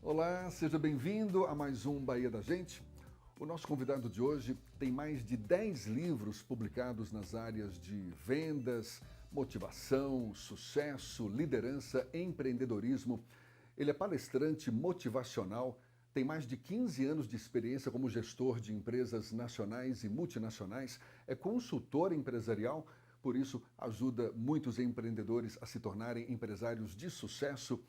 Olá, seja bem-vindo a mais um Bahia da Gente. O nosso convidado de hoje tem mais de 10 livros publicados nas áreas de vendas, motivação, sucesso, liderança, empreendedorismo. Ele é palestrante motivacional, tem mais de 15 anos de experiência como gestor de empresas nacionais e multinacionais, é consultor empresarial, por isso ajuda muitos empreendedores a se tornarem empresários de sucesso.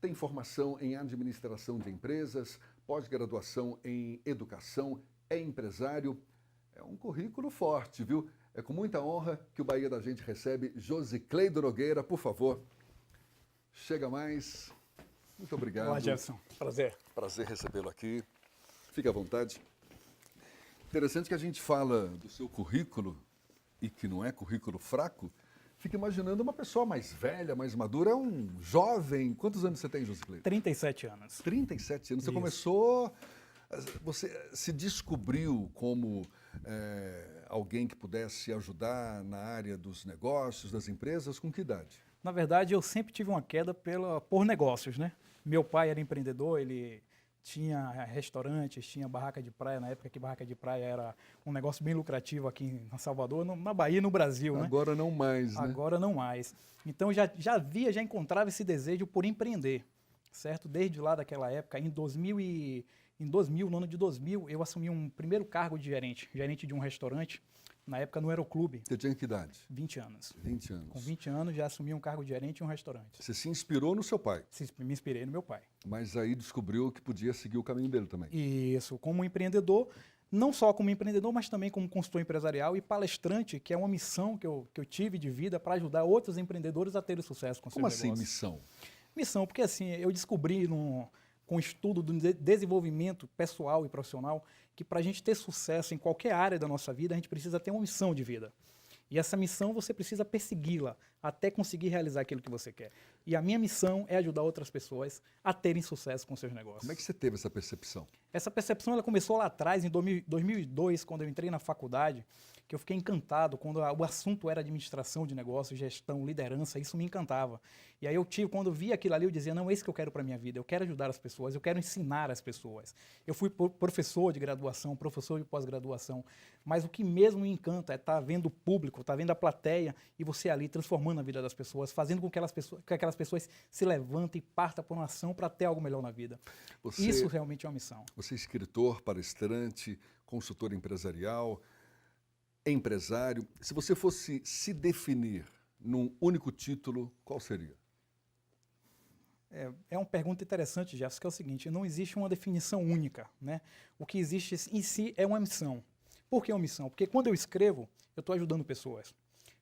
Tem formação em administração de empresas, pós-graduação em educação, é empresário. É um currículo forte, viu? É com muita honra que o Bahia da Gente recebe Josicleido Nogueira, por favor. Chega mais. Muito obrigado. Olá, Jefferson. Prazer. Prazer recebê-lo aqui. Fique à vontade. Interessante que a gente fala do seu currículo, e que não é currículo fraco, fica imaginando uma pessoa mais velha, mais madura, é um jovem. Quantos anos você tem, Josicleido? 37 anos. 37 anos. Você Isso. começou, você se descobriu como alguém que pudesse ajudar na área dos negócios, das empresas, com que idade? Na verdade, eu sempre tive uma queda por negócios, né? Meu pai era empreendedor, ele tinha restaurantes, tinha barraca de praia, na época que barraca de praia era um negócio bem lucrativo aqui em Salvador, na Bahia e no Brasil, né? Agora não mais, né? Agora não mais. Então já encontrava esse desejo por empreender, certo? Desde lá daquela época, em 2000, no ano de 2000, eu assumi um primeiro cargo de gerente de um restaurante, na época no Aeroclube. Você tinha que idade? 20 anos. 20 anos. Com 20 anos já assumi um cargo de gerente em um restaurante. Você se inspirou no seu pai, Me inspirei no meu pai. mas aí descobriu que podia seguir o caminho dele também. Isso, como empreendedor, não só como empreendedor, mas também como consultor empresarial e palestrante, que é uma missão que eu tive de vida para ajudar outros empreendedores a terem sucesso com seus Como assim, negócios. missão? Missão, porque assim, eu descobri com o estudo do desenvolvimento pessoal e profissional que para a gente ter sucesso em qualquer área da nossa vida, a gente precisa ter uma missão de vida. E essa missão você precisa persegui-la até conseguir realizar aquilo que você quer. E a minha missão é ajudar outras pessoas a terem sucesso com seus negócios. Como é que você teve essa percepção? Essa percepção ela começou lá atrás, em 2002, quando eu entrei na faculdade, que eu fiquei encantado quando o assunto era administração de negócios, gestão, liderança, isso me encantava. E aí quando eu via aquilo ali, eu dizia, não, é isso que eu quero para a minha vida, eu quero ajudar as pessoas, eu quero ensinar as pessoas. Eu fui professor de graduação, professor de pós-graduação, mas o que mesmo me encanta é estar vendo o público, estar vendo a plateia e você ali transformando a vida das pessoas, fazendo com que aquelas pessoas se levantem e partam por uma ação para ter algo melhor na vida. Isso realmente é uma missão. Você é escritor, palestrante, consultor empresarial, empresário. Se você fosse se definir num único título, qual seria? É uma pergunta interessante, Jefferson, que é o seguinte, não existe uma definição única, né? O que existe em si é uma missão. Por que uma missão? Porque quando eu escrevo, eu estou ajudando pessoas.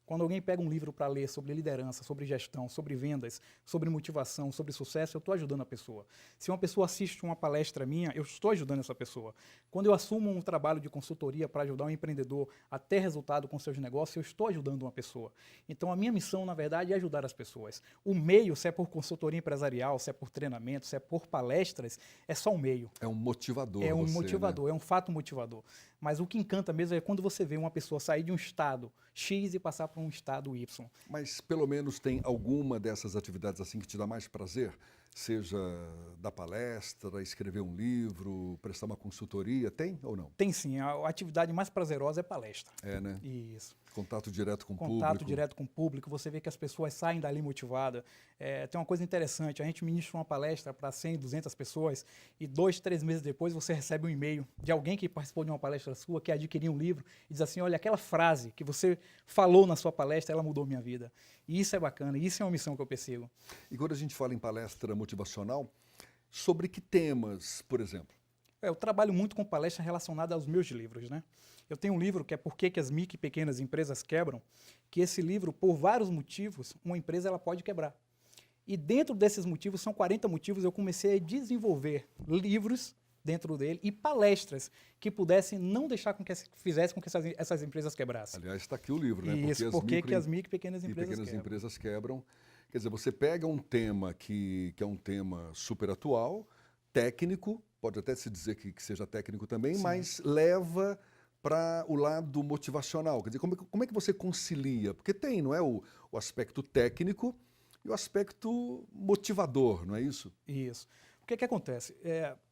Quando alguém pega um livro para ler sobre liderança, sobre gestão, sobre vendas, sobre motivação, sobre sucesso, eu estou ajudando a pessoa. Se uma pessoa assiste uma palestra minha, eu estou ajudando essa pessoa. Quando eu assumo um trabalho de consultoria para ajudar um empreendedor a ter resultado com seus negócios, eu estou ajudando uma pessoa. Então, a minha missão, na verdade, é ajudar as pessoas. O meio, se é por consultoria empresarial, se é por treinamento, se é por palestras, é só um meio. É um motivador. É um você, motivador, né? é um fato motivador. Mas o que encanta mesmo é quando você vê uma pessoa sair de um estado X e passar para um estado Y. Mas pelo menos tem alguma dessas atividades assim que te dá mais prazer? Seja dar palestra, escrever um livro, prestar uma consultoria, tem ou não? Tem sim, a atividade mais prazerosa é palestra. É, né? Isso. Contato direto com o Contato público. direto com o público, você vê que as pessoas saem dali motivadas. Tem uma coisa interessante, a gente ministra uma palestra para 100, 200 pessoas e 2, 3 meses depois você recebe um e-mail de alguém que participou de uma palestra sua, que adquiriu um livro e diz assim, olha, aquela frase que você falou na sua palestra, ela mudou minha vida. E isso é bacana, isso é uma missão que eu persigo. E quando a gente fala em palestra motivacional, sobre que temas, por exemplo? Eu trabalho muito com palestras relacionadas aos meus livros, né? Eu tenho um livro que é Por que as micro e pequenas empresas quebram, que esse livro, por vários motivos, uma empresa ela pode quebrar. E dentro desses motivos, são 40 motivos, eu comecei a desenvolver livros dentro dele e palestras que pudessem não deixar com que fizessem com que essas empresas quebrassem. Aliás, está aqui o livro, né? Isso, por que as micro e pequenas empresas quebram. Quer dizer, você pega um tema que é um tema super atual, técnico, pode até se dizer que seja técnico também, Sim. mas leva para o lado motivacional. Quer dizer, como é que você concilia? Porque tem, não é, o aspecto técnico e o aspecto motivador, não é isso? Isso. O que acontece?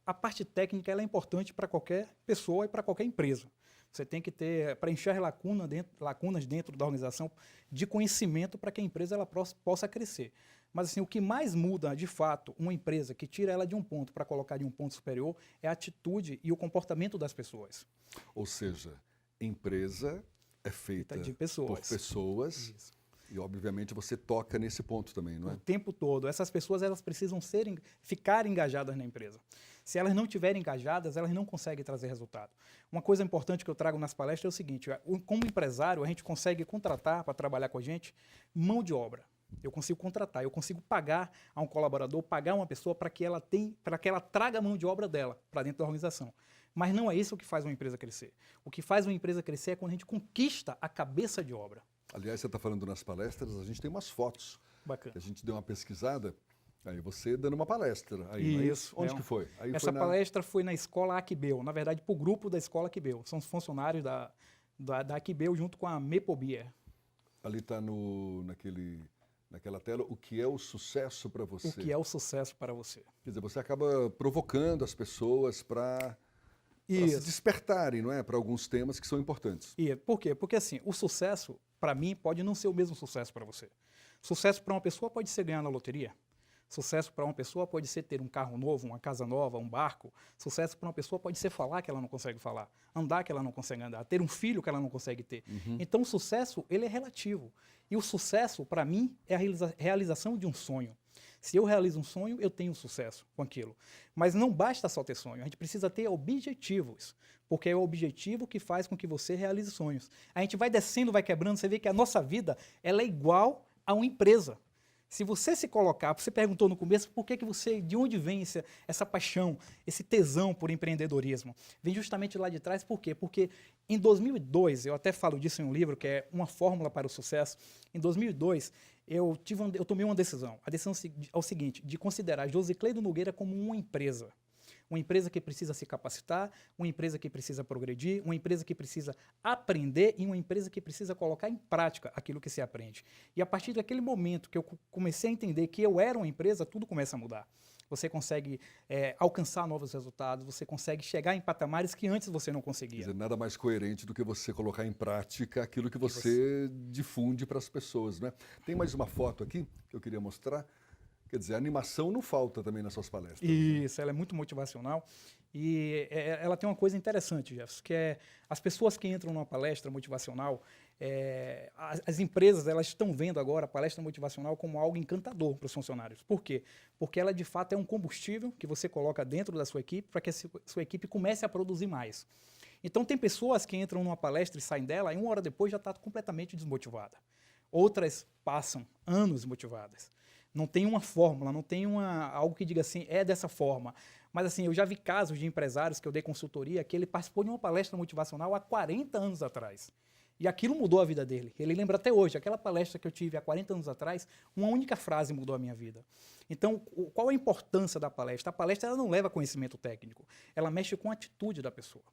A parte técnica ela é importante para qualquer pessoa e para qualquer empresa. Você tem que ter, preencher lacunas dentro da organização de conhecimento para que a empresa ela possa crescer. Mas assim, o que mais muda, de fato, uma empresa que tira ela de um ponto para colocar de um ponto superior é a atitude e o comportamento das pessoas. Ou seja, empresa é feita de pessoas. por pessoas. Isso. E, obviamente, você toca nesse ponto também, não é? O tempo todo. Essas pessoas elas precisam ficar engajadas na empresa. Se elas não estiverem engajadas, elas não conseguem trazer resultado. Uma coisa importante que eu trago nas palestras é o seguinte, como empresário, a gente consegue contratar para trabalhar com a gente mão de obra. Eu consigo contratar, eu consigo pagar a um colaborador, pagar uma pessoa para que ela traga a mão de obra dela para dentro da organização. Mas não é isso o que faz uma empresa crescer. O que faz uma empresa crescer é quando a gente conquista a cabeça de obra. Aliás, você está falando nas palestras, a gente tem umas fotos. Bacana. A gente deu uma pesquisada, aí você dando uma palestra. Aí, isso. Onde que foi? Aí essa palestra foi na escola Aquibeu, na verdade, para o grupo da escola Aquibeu. São os funcionários da Aquibeu junto com a Mepobia. Ali está naquela tela, o que é o sucesso para você? O que é o sucesso para você? Quer dizer, você acaba provocando as pessoas para se despertarem, não é? Para alguns temas que são importantes. Por quê? Porque assim, o sucesso, para mim, pode não ser o mesmo sucesso para você. Sucesso para uma pessoa pode ser ganhar na loteria. Sucesso para uma pessoa pode ser ter um carro novo, uma casa nova, um barco. Sucesso para uma pessoa pode ser falar que ela não consegue falar, andar que ela não consegue andar, ter um filho que ela não consegue ter. Então o sucesso, ele é relativo. E o sucesso, para mim, é a realização de um sonho. Se eu realizo um sonho, eu tenho sucesso com aquilo. Mas não basta só ter sonho, a gente precisa ter objetivos, porque é o objetivo que faz com que você realize sonhos. A gente vai descendo, vai quebrando, você vê que a nossa vida ela é igual a uma empresa. Se você se colocar, você perguntou no começo de onde vem essa paixão, esse tesão por empreendedorismo? Vem justamente lá de trás, por quê? Porque em 2002, eu até falo disso em um livro, que é Uma Fórmula para o Sucesso. Em 2002, eu tomei uma decisão. A decisão é o seguinte, de considerar Josicleido Nogueira como uma empresa. Uma empresa que precisa se capacitar, uma empresa que precisa progredir, uma empresa que precisa aprender e uma empresa que precisa colocar em prática aquilo que se aprende. E a partir daquele momento que eu comecei a entender que eu era uma empresa, tudo começa a mudar. Você consegue alcançar novos resultados, você consegue chegar em patamares que antes você não conseguia. Quer dizer, nada mais coerente do que você colocar em prática aquilo que você difunde para as pessoas, né? Tem mais uma foto aqui que eu queria mostrar. Quer dizer, a animação não falta também nas suas palestras. Isso, né? Ela é muito motivacional. E ela tem uma coisa interessante, Jefferson, que é as pessoas que entram numa palestra motivacional, as empresas elas estão vendo agora a palestra motivacional como algo encantador para os funcionários. Por quê? Porque ela, de fato, é um combustível que você coloca dentro da sua equipe para que a sua equipe comece a produzir mais. Então, tem pessoas que entram numa palestra e saem dela e uma hora depois já está completamente desmotivada. Outras passam anos motivadas. Não tem uma fórmula, não tem algo que diga assim, é dessa forma. Mas assim, eu já vi casos de empresários que eu dei consultoria que ele participou de uma palestra motivacional há 40 anos atrás. E aquilo mudou a vida dele. Ele lembra até hoje, aquela palestra que eu tive há 40 anos atrás, uma única frase mudou a minha vida. Então, qual a importância da palestra? A palestra ela não leva conhecimento técnico, ela mexe com a atitude da pessoa.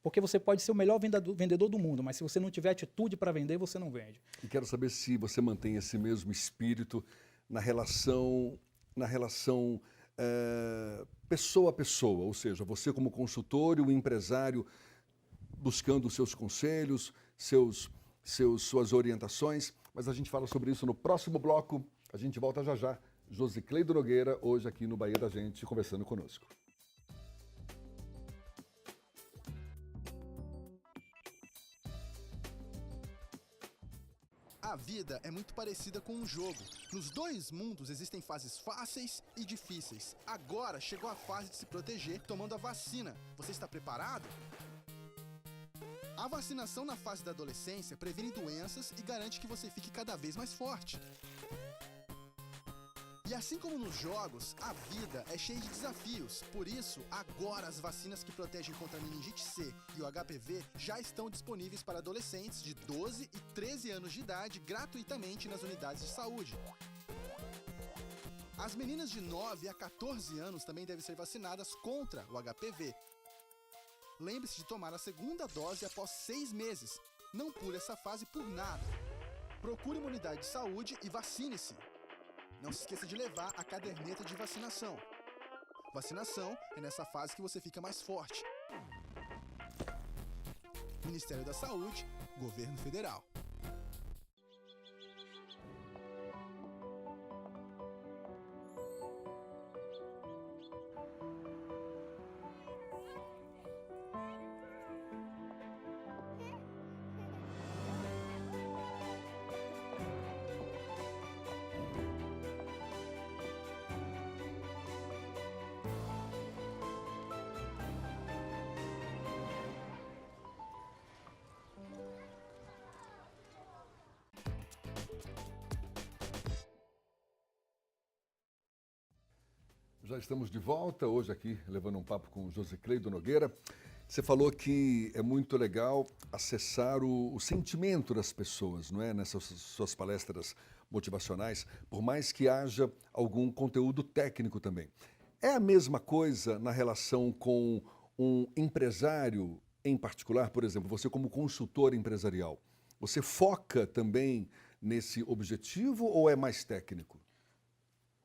Porque você pode ser o melhor vendedor do mundo, mas se você não tiver atitude para vender, você não vende. E quero saber se você mantém esse mesmo espírito na relação pessoa a pessoa, ou seja, você como consultor e o empresário buscando os seus conselhos, suas orientações, mas a gente fala sobre isso no próximo bloco. A gente volta já já. Josicleido Nogueira, hoje aqui no Bahia da Gente, conversando conosco. A vida é muito parecida com um jogo. Nos dois mundos existem fases fáceis e difíceis. Agora chegou a fase de se proteger tomando a vacina. Você está preparado? A vacinação na fase da adolescência previne doenças e garante que você fique cada vez mais forte. E assim como nos jogos, a vida é cheia de desafios. Por isso, agora as vacinas que protegem contra a meningite C e o HPV já estão disponíveis para adolescentes de 12 e 13 anos de idade gratuitamente nas unidades de saúde. As meninas de 9 a 14 anos também devem ser vacinadas contra o HPV. Lembre-se de tomar a segunda dose após 6 meses. Não pule essa fase por nada. Procure uma unidade de saúde e vacine-se. Não se esqueça de levar a caderneta de vacinação. Vacinação é nessa fase que você fica mais forte. Ministério da Saúde, Governo Federal. Já estamos de volta, hoje aqui levando um papo com o Josicleido Nogueira. Você falou que é muito legal acessar o sentimento das pessoas, não é? Nessas suas palestras motivacionais, por mais que haja algum conteúdo técnico também. É a mesma coisa na relação com um empresário em particular, por exemplo, você como consultor empresarial, você foca também nesse objetivo ou é mais técnico?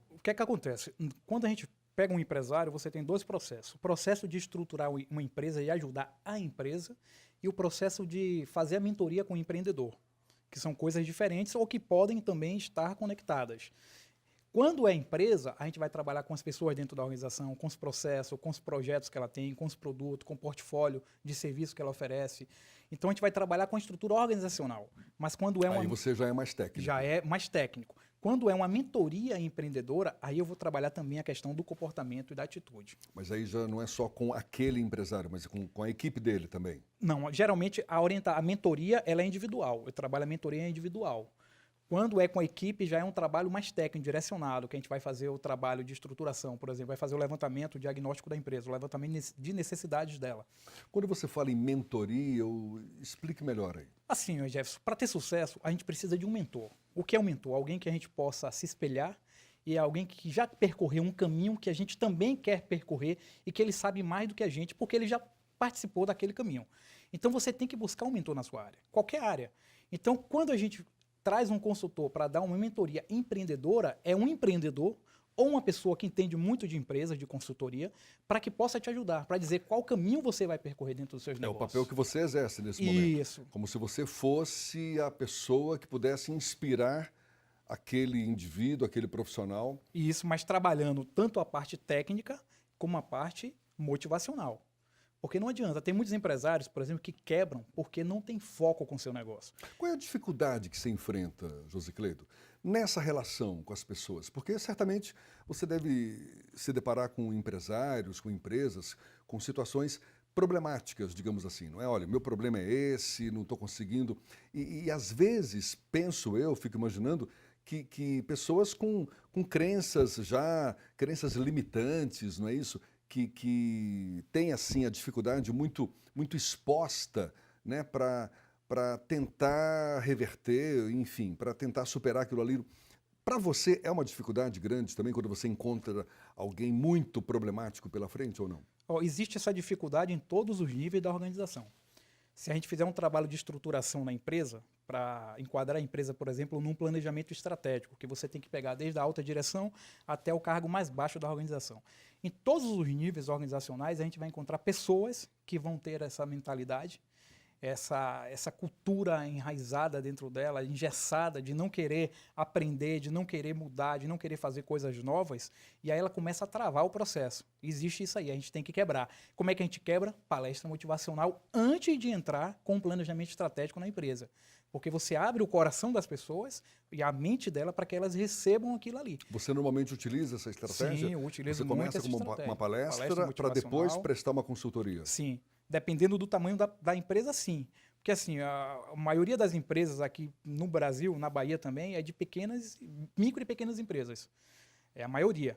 O que é que acontece? Quando a gente pega um empresário, você tem dois processos. O processo de estruturar uma empresa e ajudar a empresa e o processo de fazer a mentoria com o empreendedor, que são coisas diferentes ou que podem também estar conectadas. Quando é empresa, a gente vai trabalhar com as pessoas dentro da organização, com os processos, com os projetos que ela tem, com os produtos, com o portfólio de serviço que ela oferece. Então, a gente vai trabalhar com a estrutura organizacional. Mas quando é Aí você já é mais técnico. Já é mais técnico. Quando é uma mentoria empreendedora, aí eu vou trabalhar também a questão do comportamento e da atitude. Mas aí já não é só com aquele empresário, mas com a equipe dele também. Não, geralmente a mentoria ela é individual. Eu trabalho a mentoria individual. Quando é com a equipe, já é um trabalho mais técnico, direcionado, que a gente vai fazer o trabalho de estruturação, por exemplo, vai fazer o levantamento, o diagnóstico da empresa, o levantamento de necessidades dela. Quando você fala em mentoria, explique melhor aí. Assim, Jefferson, para ter sucesso, a gente precisa de um mentor. O que é um mentor? Alguém que a gente possa se espelhar e é alguém que já percorreu um caminho que a gente também quer percorrer e que ele sabe mais do que a gente, porque ele já participou daquele caminho. Então, você tem que buscar um mentor na sua área, qualquer área. Então, quando a gente traz um consultor para dar uma mentoria empreendedora, é um empreendedor ou uma pessoa que entende muito de empresa, de consultoria, para que possa te ajudar, para dizer qual caminho você vai percorrer dentro dos seus negócios. É o papel que você exerce nesse momento. Isso. Como se você fosse a pessoa que pudesse inspirar aquele indivíduo, aquele profissional. Isso, mas trabalhando tanto a parte técnica como a parte motivacional. Porque não adianta, tem muitos empresários, por exemplo, que quebram porque não tem foco com o seu negócio. Qual é a dificuldade que você enfrenta, Josicleido, nessa relação com as pessoas? Porque certamente você deve se deparar com empresários, com empresas, com situações problemáticas, digamos assim, não é? Olha, meu problema é esse, não estou conseguindo. E às vezes, penso eu, fico imaginando, que pessoas com crenças limitantes, não é isso? Que tem assim a dificuldade muito exposta, né, para tentar reverter, enfim, para tentar superar aquilo ali. Para você é uma dificuldade grande também quando você encontra alguém muito problemático pela frente ou não? Existe essa dificuldade em todos os níveis da organização. Se a gente fizer um trabalho de estruturação na empresa, para enquadrar a empresa, por exemplo, num planejamento estratégico, que você tem que pegar desde a alta direção até o cargo mais baixo da organização. Em todos os níveis organizacionais, a gente vai encontrar pessoas que vão ter essa mentalidade, essa cultura enraizada dentro dela, engessada, de não querer aprender, de não querer mudar, de não querer fazer coisas novas, e aí ela começa a travar o processo. Existe isso aí, a gente tem que quebrar. Como é que a gente quebra? Palestra motivacional antes de entrar com um planejamento estratégico na empresa. Porque você abre o coração das pessoas e a mente dela para que elas recebam aquilo ali. Você normalmente utiliza essa estratégia? Sim, eu utilizo muito muito essa estratégia. Você começa com uma palestra para depois motivacional. prestar uma consultoria? Sim, dependendo do tamanho da empresa, sim. Porque assim, a maioria das empresas aqui no Brasil, na Bahia também, é de micro e pequenas empresas. É a maioria.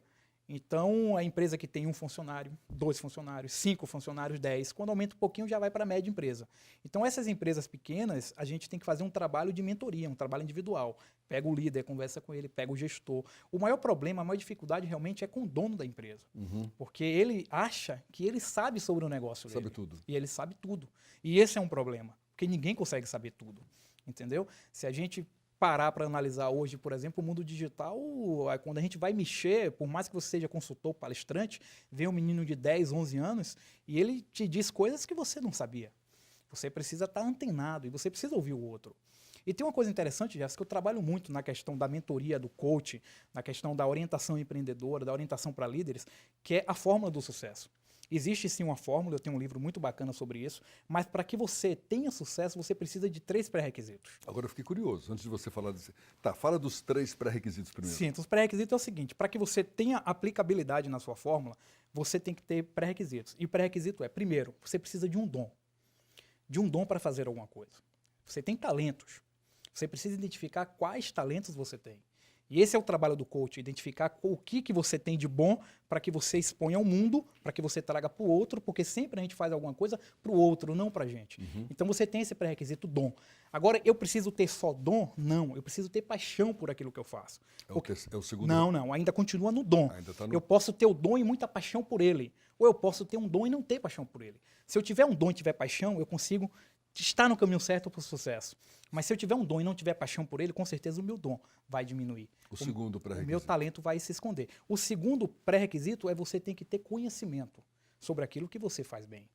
Então, a empresa que tem 1 funcionário, 2 funcionários, 5 funcionários, 10, quando aumenta um pouquinho já vai para a média empresa. Então, essas empresas pequenas, a gente tem que fazer um trabalho de mentoria, um trabalho individual. Pega o líder, conversa com ele, pega o gestor. O maior problema, a maior dificuldade realmente é com o dono da empresa. Porque ele acha que ele sabe sobre o negócio dele. Sabe tudo. E ele sabe tudo. E esse é um problema, porque ninguém consegue saber tudo. Entendeu? Se a gente parar para analisar hoje, por exemplo, o mundo digital, quando a gente vai mexer, por mais que você seja consultor, palestrante, vem um menino de 10, 11 anos e ele te diz coisas que você não sabia. Você precisa estar antenado e você precisa ouvir o outro. E tem uma coisa interessante, Jéssica, que eu trabalho muito na questão da mentoria, do coach, na questão da orientação empreendedora, da orientação para líderes, que é a fórmula do sucesso. Existe sim uma fórmula, eu tenho um livro muito bacana sobre isso, mas para que você tenha sucesso, você precisa de 3 pré-requisitos. Agora eu fiquei curioso, antes de você falar disso. Tá, fala dos 3 pré-requisitos primeiro. Sim, então os pré-requisitos é o seguinte, para que você tenha aplicabilidade na sua fórmula, você tem que ter pré-requisitos. E o pré-requisito é, primeiro, você precisa de um dom. De um dom para fazer alguma coisa. Você tem talentos. Você precisa identificar quais talentos você tem. E esse é o trabalho do coach, identificar o que você tem de bom para que você exponha ao mundo, para que você traga para o outro, porque sempre a gente faz alguma coisa para o outro, não para a gente. Então você tem esse pré-requisito dom. Agora, eu preciso ter só dom? Não, eu preciso ter paixão por aquilo que eu faço. É o segundo? Não, ainda continua no dom. Ainda tá no... Eu posso ter o dom e muita paixão por ele, ou eu posso ter um dom e não ter paixão por ele. Se eu tiver um dom e tiver paixão, eu consigo estar no caminho certo para o sucesso. Mas se eu tiver um dom e não tiver paixão por ele, com certeza o meu dom vai diminuir. O segundo pré-requisito. O meu talento vai se esconder. O segundo pré-requisito é você tem que ter conhecimento sobre aquilo que você faz bem.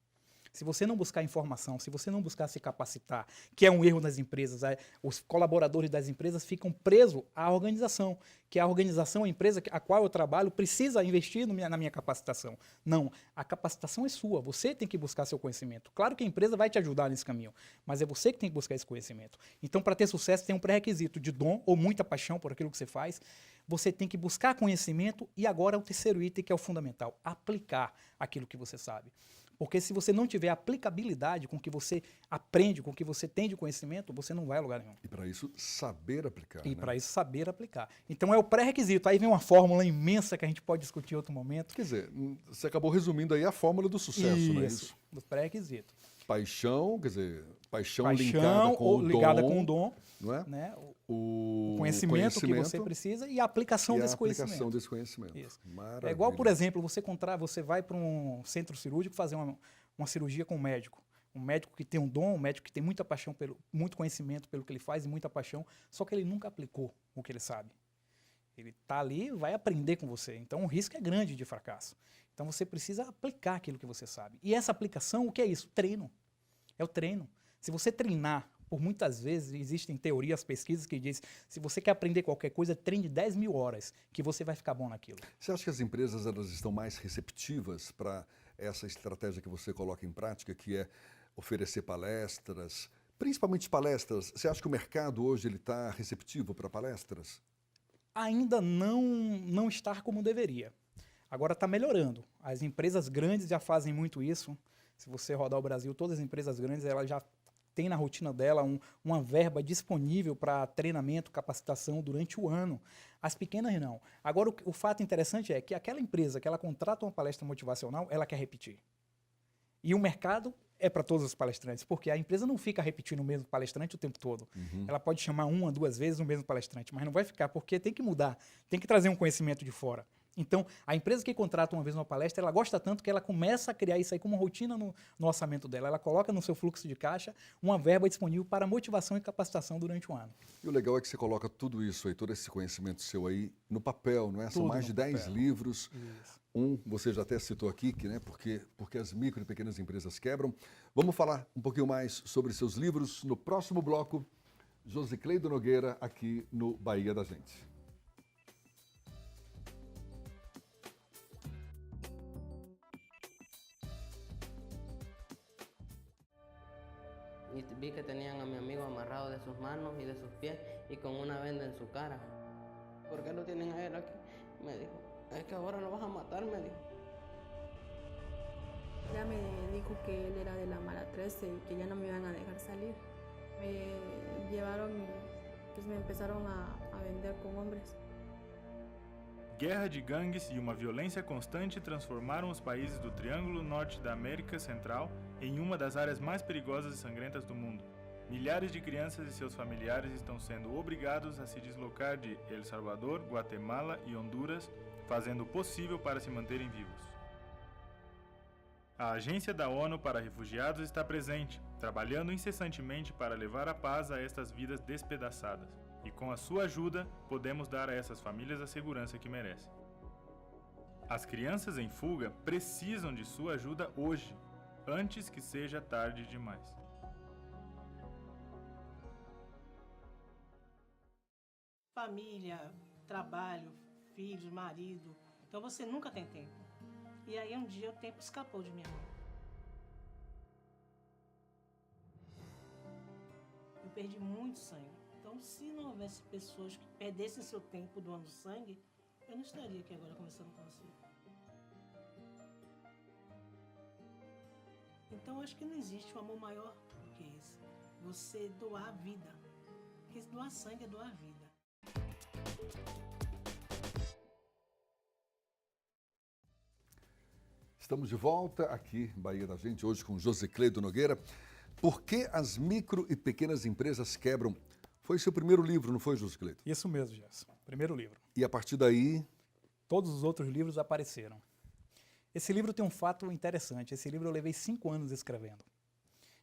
Se você não buscar informação, se você não buscar se capacitar, que é um erro das empresas, os colaboradores das empresas ficam presos à organização, que a organização, a empresa a qual eu trabalho, precisa investir na minha capacitação. Não, a capacitação é sua, você tem que buscar seu conhecimento. Claro que a empresa vai te ajudar nesse caminho, mas é você que tem que buscar esse conhecimento. Então, para ter sucesso, tem um pré-requisito de dom ou muita paixão por aquilo que você faz. Você tem que buscar conhecimento e agora o terceiro item, que é o fundamental, aplicar aquilo que você sabe. Porque se você não tiver aplicabilidade com o que você aprende, com o que você tem de conhecimento, você não vai a lugar nenhum. E para isso, saber aplicar. E para isso, saber aplicar. Então é o pré-requisito. Aí vem uma fórmula imensa que a gente pode discutir em outro momento. Quer dizer, você acabou resumindo aí a fórmula do sucesso, não é isso? Do pré-requisito. Paixão, quer dizer, paixão ligada com o dom, não é? Né? O conhecimento que você precisa e a aplicação desse conhecimento. Isso. É igual, por exemplo, você vai para um centro cirúrgico fazer uma cirurgia com um médico. Um médico que tem um dom, um médico que tem muita paixão, muito conhecimento pelo que ele faz e muita paixão, só que ele nunca aplicou o que ele sabe. Ele está ali e vai aprender com você. Então, o risco é grande de fracasso. Então, você precisa aplicar aquilo que você sabe. E essa aplicação, o que é isso? Treino. É o treino. Se você treinar, por muitas vezes, existem teorias, pesquisas que dizem, se você quer aprender qualquer coisa, treine 10 mil horas, que você vai ficar bom naquilo. Você acha que as empresas elas estão mais receptivas para essa estratégia que você coloca em prática, que é oferecer palestras, principalmente palestras? Você acha que o mercado hoje está receptivo para palestras? Ainda não está como deveria. Agora está melhorando. As empresas grandes já fazem muito isso. Se você rodar o Brasil, todas as empresas grandes elas já têm na rotina dela uma verba disponível para treinamento, capacitação durante o ano. As pequenas não. Agora, o fato interessante é que aquela empresa que ela contrata uma palestra motivacional, ela quer repetir. E o mercado é para todos os palestrantes, porque a empresa não fica repetindo o mesmo palestrante o tempo todo. Ela pode chamar 1, 2 vezes o mesmo palestrante, mas não vai ficar, porque tem que mudar, tem que trazer um conhecimento de fora. Então, a empresa que contrata uma vez uma palestra, ela gosta tanto que ela começa a criar isso aí como uma rotina no orçamento dela. Ela coloca no seu fluxo de caixa uma verba disponível para motivação e capacitação durante o ano. E o legal é que você coloca tudo isso aí, todo esse conhecimento seu aí, no papel, não é? São mais de 10 livros. Isso. Você já até citou aqui, que, né, porque as micro e pequenas empresas quebram. Vamos falar um pouquinho mais sobre seus livros no próximo bloco. Josicleido Nogueira, aqui no Bahia da Gente. Y vi que tenían a mi amigo amarrado de sus manos y de sus pies y con una venda en su cara. ¿Por qué lo tienen a él aquí? Me dijo, es que ahora lo vas a matar, me dijo. Ya me dijo que él era de la mala 13 y que ya no me iban a dejar salir. Me llevaron y pues me empezaron a vender com hombres. Guerra de gangues e uma violência constante transformaram os países do Triângulo Norte da América Central em uma das áreas mais perigosas e sangrentas do mundo. Milhares de crianças e seus familiares estão sendo obrigados a se deslocar de El Salvador, Guatemala e Honduras, fazendo o possível para se manterem vivos. A Agência da ONU para Refugiados está presente, trabalhando incessantemente para levar a paz a estas vidas despedaçadas. E com a sua ajuda, podemos dar a essas famílias a segurança que merecem. As crianças em fuga precisam de sua ajuda hoje, antes que seja tarde demais. Família, trabalho, filhos, marido. Então você nunca tem tempo. E aí um dia o tempo escapou de minha mão. Eu perdi muito sangue. Então se não houvesse pessoas que perdessem seu tempo doando sangue, eu não estaria aqui agora conversando com você. Então acho que não existe um amor maior do que esse. Você doar a vida. Porque doar sangue é doar a vida. Estamos de volta aqui em Bahia da Gente, hoje com Josecleido Nogueira. Por que as micro e pequenas empresas quebram? Foi seu primeiro livro, não foi, Josecleido? Isso mesmo, Gerson. Primeiro livro. E a partir daí... Todos os outros livros apareceram. Esse livro tem um fato interessante. Esse livro eu levei 5 anos escrevendo.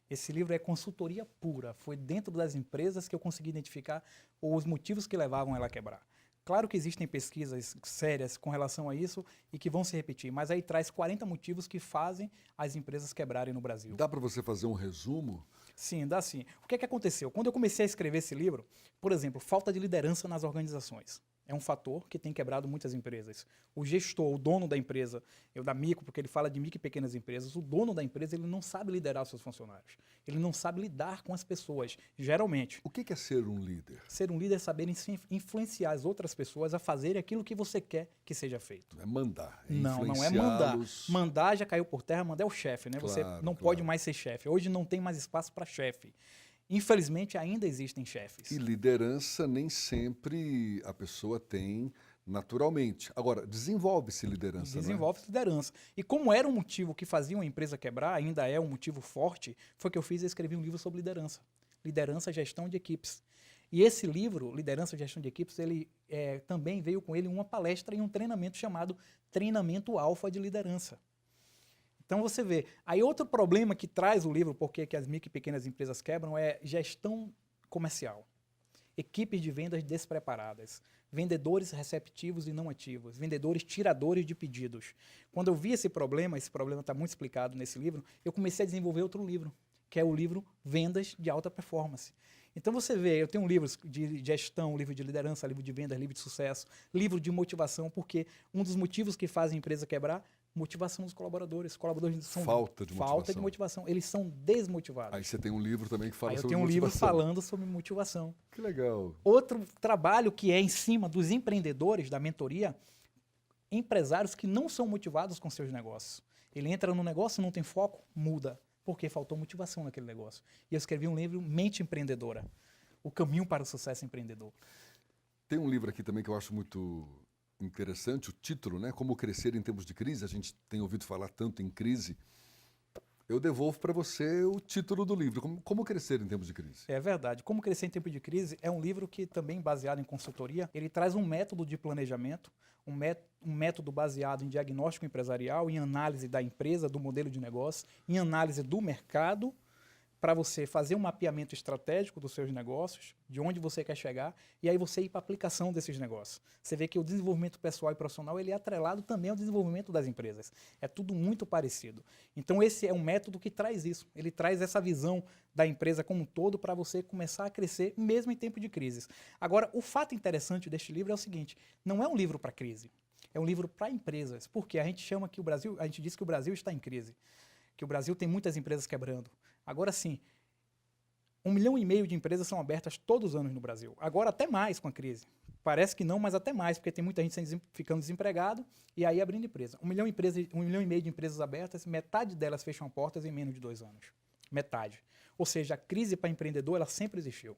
Esse livro é consultoria pura. Foi dentro das empresas que eu consegui identificar os motivos que levavam ela a quebrar. Claro que existem pesquisas sérias com relação a isso e que vão se repetir, mas aí traz 40 motivos que fazem as empresas quebrarem no Brasil. Dá para você fazer um resumo? Sim, dá sim. O que é que aconteceu? Quando eu comecei a escrever esse livro, por exemplo, falta de liderança nas organizações. É um fator que tem quebrado muitas empresas. O gestor, o dono da empresa, da micro, porque ele fala de micro e pequenas empresas, o dono da empresa ele não sabe liderar os seus funcionários. Ele não sabe lidar com as pessoas, geralmente. O que é ser um líder? Ser um líder é saber influenciar as outras pessoas a fazerem aquilo que você quer que seja feito. Não é mandar, é não é mandar. Mandar já caiu por terra, mandar é o chefe, né? Claro, você não pode mais ser chefe. Hoje não tem mais espaço para chefe. Infelizmente, ainda existem chefes. E liderança nem sempre a pessoa tem naturalmente. Agora, desenvolve-se liderança, Desenvolve-se liderança. E como era um motivo que fazia uma empresa quebrar, ainda é um motivo forte, foi que eu fiz e escrevi um livro sobre liderança. Liderança, gestão de equipes. E esse livro, Liderança e Gestão de Equipes, ele também veio com ele uma palestra e um treinamento chamado Treinamento Alfa de Liderança. Então você vê, aí outro problema que traz o livro, porque que as micro e pequenas empresas quebram, é gestão comercial. Equipes de vendas despreparadas, vendedores receptivos e não ativos, vendedores tiradores de pedidos. Quando eu vi esse problema está muito explicado nesse livro, eu comecei a desenvolver outro livro, que é o livro Vendas de Alta Performance. Então você vê, eu tenho livros de gestão, livro de liderança, livro de vendas, livro de sucesso, livro de motivação, porque um dos motivos que fazem a empresa quebrar motivação dos colaboradores. Os colaboradores são falta de motivação. Eles são desmotivados. Aí você tem um livro também que fala sobre motivação. Eu tenho um livro falando sobre motivação. Que legal. Outro trabalho que é em cima dos empreendedores, da mentoria, empresários que não são motivados com seus negócios. Ele entra no negócio, não tem foco, muda. Porque faltou motivação naquele negócio. E eu escrevi um livro, Mente Empreendedora. O caminho para o sucesso empreendedor. Tem um livro aqui também que eu acho muito interessante, o título, né? Como crescer em tempos de crise. A gente tem ouvido falar tanto em crise. Eu devolvo para você o título do livro, Como crescer em tempos de crise. É verdade. Como crescer em tempos de crise é um livro que também baseado em consultoria. Ele traz um método de planejamento, um método baseado em diagnóstico empresarial, em análise da empresa, do modelo de negócio, em análise do mercado, para você fazer um mapeamento estratégico dos seus negócios, de onde você quer chegar, e aí você ir para a aplicação desses negócios. Você vê que o desenvolvimento pessoal e profissional ele é atrelado também ao desenvolvimento das empresas. É tudo muito parecido. Então esse é um método que traz isso. Ele traz essa visão da empresa como um todo para você começar a crescer mesmo em tempo de crises. Agora, o fato interessante deste livro é o seguinte, não é um livro para crise, é um livro para empresas, porque a gente diz que o Brasil está em crise, que o Brasil tem muitas empresas quebrando. Agora sim, 1,5 milhão de empresas são abertas todos os anos no Brasil. Agora até mais com a crise. Parece que não, mas até mais, porque tem muita gente ficando desempregado e aí abrindo empresa. 1,5 milhão de empresas abertas, metade delas fecham portas em menos de 2 anos. Metade. Ou seja, a crise para empreendedor, ela sempre existiu.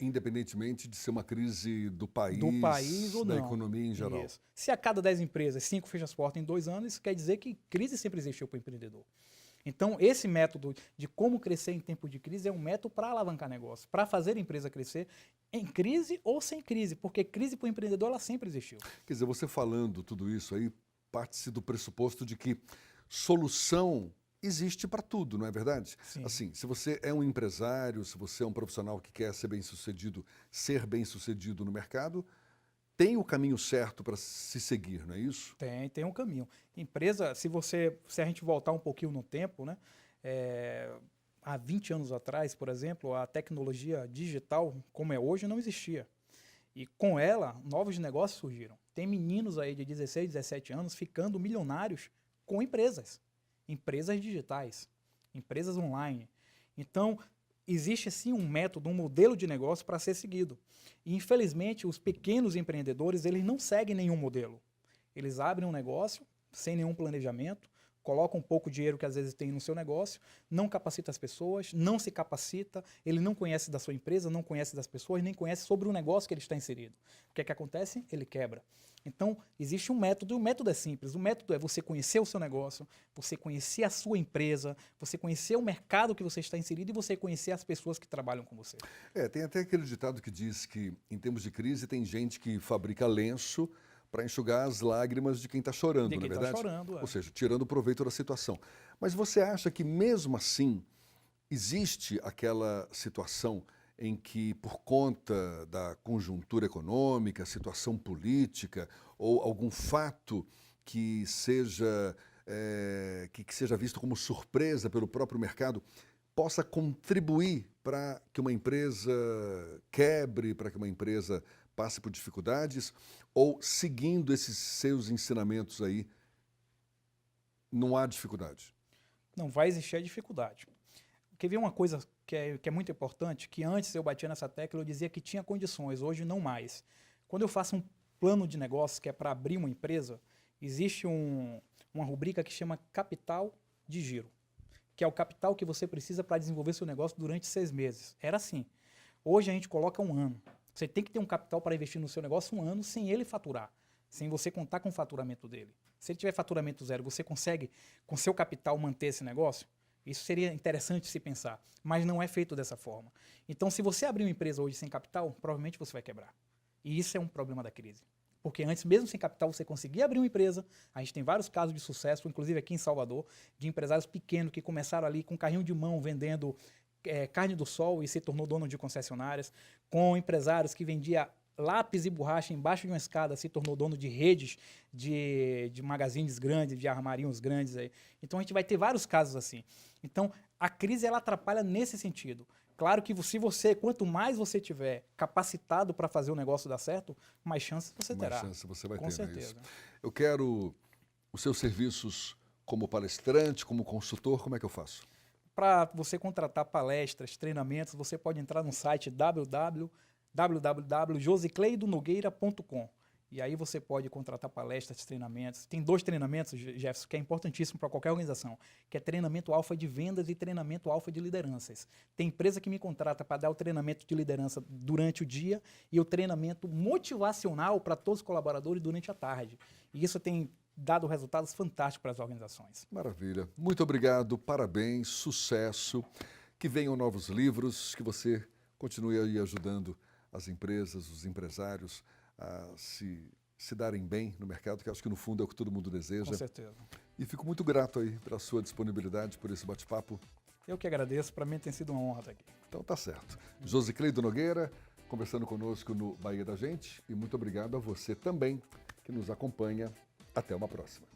Independentemente de ser uma crise do país ou da não. Economia em geral. Isso. Se a cada 10 empresas, 5 fecham as portas em 2 anos, isso quer dizer que crise sempre existiu para o empreendedor. Então, esse método de como crescer em tempo de crise é um método para alavancar negócio, para fazer a empresa crescer em crise ou sem crise, porque crise para o empreendedor ela sempre existiu. Quer dizer, você falando tudo isso aí, parte-se do pressuposto de que solução existe para tudo, não é verdade? Sim. Assim, se você é um empresário, se você é um profissional que quer ser bem-sucedido no mercado, tem o caminho certo para se seguir, não é isso? Tem um caminho. Empresa, se a gente voltar um pouquinho no tempo, né? Há 20 anos atrás, por exemplo, a tecnologia digital, como é hoje, não existia. E com ela, novos negócios surgiram. Tem meninos aí de 16, 17 anos ficando milionários com empresas digitais, empresas online. Então, existe sim um método, um modelo de negócio para ser seguido. E, infelizmente, os pequenos empreendedores, eles não seguem nenhum modelo. Eles abrem um negócio sem nenhum planejamento, colocam um pouco de dinheiro que às vezes tem no seu negócio, não capacita as pessoas, não se capacita, ele não conhece da sua empresa, não conhece das pessoas, nem conhece sobre o negócio que ele está inserido. O que é que acontece? Ele quebra. Então, existe um método, e o método é simples. O método é você conhecer o seu negócio, você conhecer a sua empresa, você conhecer o mercado que você está inserido e você conhecer as pessoas que trabalham com você. Tem até aquele ditado que diz que, em tempos de crise, tem gente que fabrica lenço para enxugar as lágrimas de quem está chorando, De quem não é tá verdade? chorando, Ou seja, tirando proveito da situação. Mas você acha que, mesmo assim, existe aquela situação em que, por conta da conjuntura econômica, situação política ou algum fato que seja visto como surpresa pelo próprio mercado, possa contribuir para que uma empresa quebre, para que uma empresa passe por dificuldades, ou seguindo esses seus ensinamentos aí, não há dificuldade? Não vai existir a dificuldade. Quer ver uma coisa que é muito importante, que antes eu batia nessa tecla, eu dizia que tinha condições, hoje não mais. Quando eu faço um plano de negócio, que é para abrir uma empresa, existe uma rubrica que chama capital de giro, que é o capital que você precisa para desenvolver seu negócio durante 6 meses. Era assim. Hoje a gente coloca 1 ano. Você tem que ter um capital para investir no seu negócio 1 ano sem ele faturar, sem você contar com o faturamento dele. Se ele tiver faturamento zero, você consegue, com seu capital, manter esse negócio? Isso seria interessante se pensar, mas não é feito dessa forma. Então, se você abrir uma empresa hoje sem capital, provavelmente você vai quebrar. E isso é um problema da crise. Porque antes, mesmo sem capital, você conseguia abrir uma empresa. A gente tem vários casos de sucesso, inclusive aqui em Salvador, de empresários pequenos que começaram ali com carrinho de mão vendendo carne do sol e se tornou dono de concessionárias, com empresários que vendia lápis e borracha embaixo de uma escada, se tornou dono de redes de magazines grandes, de armarinhos grandes. Aí. Então, a gente vai ter vários casos assim. Então, a crise ela atrapalha nesse sentido. Claro que quanto mais você tiver capacitado para fazer o negócio dar certo, mais chances você terá. Mais chances você vai ter, com certeza. Não é isso? Eu quero os seus serviços como palestrante, como consultor, como é que eu faço? Para você contratar palestras, treinamentos, você pode entrar no site www.josicleidonogueira.com. E aí você pode contratar palestras, treinamentos. Tem 2 treinamentos, Jefferson, que é importantíssimo para qualquer organização, que é treinamento alfa de vendas e treinamento alfa de lideranças. Tem empresa que me contrata para dar o treinamento de liderança durante o dia e o treinamento motivacional para todos os colaboradores durante a tarde. E isso tem dado resultados fantásticos para as organizações. Maravilha. Muito obrigado, parabéns, sucesso. Que venham novos livros, que você continue aí ajudando as empresas, os empresários a se darem bem no mercado, que acho que no fundo é o que todo mundo deseja. Com certeza. E fico muito grato aí pela sua disponibilidade, por esse bate-papo. Eu que agradeço, para mim tem sido uma honra estar aqui. Então tá certo. Josicleido Nogueira, conversando conosco no Bahia da Gente, e muito obrigado a você também que nos acompanha. Até uma próxima.